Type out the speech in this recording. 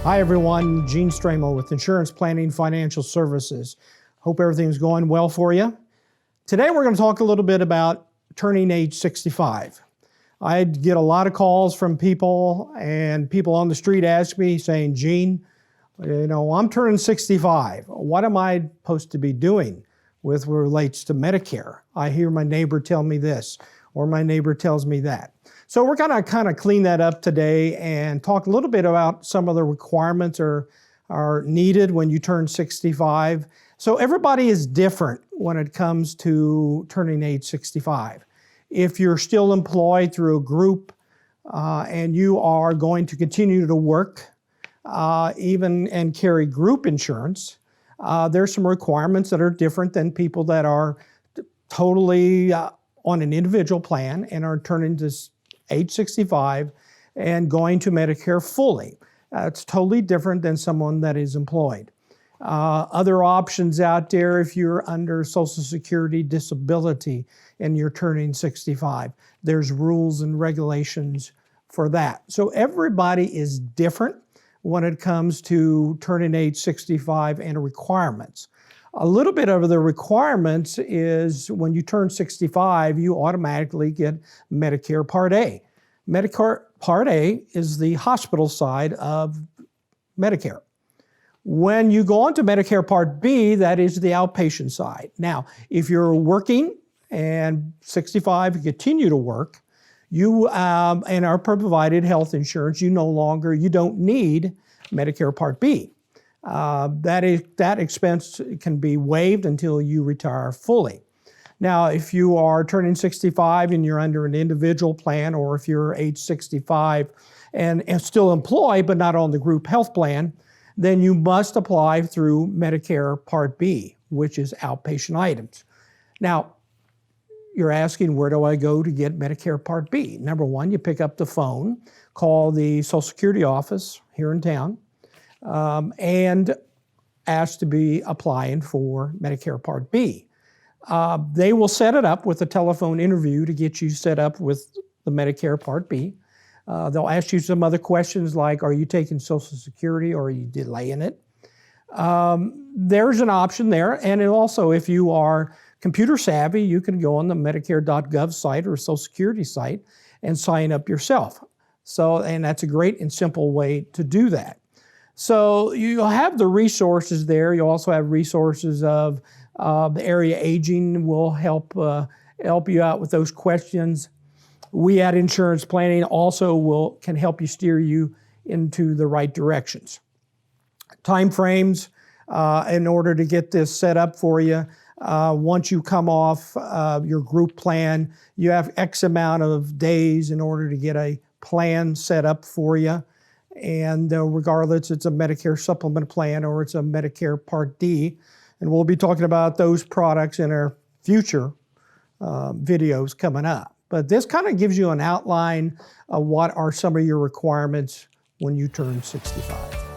Hi everyone, Gene Stramo with Insurance Planning Financial Services. Hope everything's going well for you. Today we're going to talk a little bit about turning age 65. I get a lot of calls from people, and people on the street ask me saying, Gene, I'm turning 65. What am I supposed to be doing with what relates to Medicare? I hear my neighbor tell me this, or my neighbor tells me that. So we're going to kind of clean that up today and talk a little bit about some of the requirements are needed when you turn 65. So everybody is different when it comes to turning age 65. If you're still employed through a group and you are going to continue to work even and carry group insurance, there's some requirements that are different than people that are totally on an individual plan and are turning to age 65 and going to Medicare fully. It's totally different than someone that is employed. Other options out there, if you're under Social Security disability and you're turning 65, there's rules and regulations for that. So everybody is different when it comes to turning age 65 and requirements. A little bit of the requirements is when you turn 65, you automatically get Medicare Part A. Medicare Part A is the hospital side of Medicare. When you go on to Medicare Part B, that is the outpatient side. Now, if you're working and 65, you continue to work, you and are provided health insurance, you don't need Medicare Part B. That expense can be waived until you retire fully. Now, if you are turning 65 and you're under an individual plan, or if you're age 65 and still employed but not on the group health plan, then you must apply through Medicare Part B, which is outpatient items. Now, you're asking, where do I go to get Medicare Part B? Number one, you pick up the phone, call the Social Security office here in town, and ask to be applying for Medicare Part B. They will set it up with a telephone interview to get you set up with the Medicare Part B. They'll ask you some other questions like, are you taking Social Security or are you delaying it? There's an option there. And also, if you are computer savvy, you can go on the Medicare.gov site or Social Security site and sign up yourself. And that's a great and simple way to do that. So you'll have the resources there. You'll also have resources of the area aging will help you out with those questions. We at Insurance Planning also can help you steer you into the right directions. Time frames in order to get this set up for you. Once you come off your group plan, you have X amount of days in order to get a plan set up for you. And regardless, it's a Medicare supplement plan or it's a Medicare Part D. And we'll be talking about those products in our future videos coming up. But this kind of gives you an outline of what are some of your requirements when you turn 65.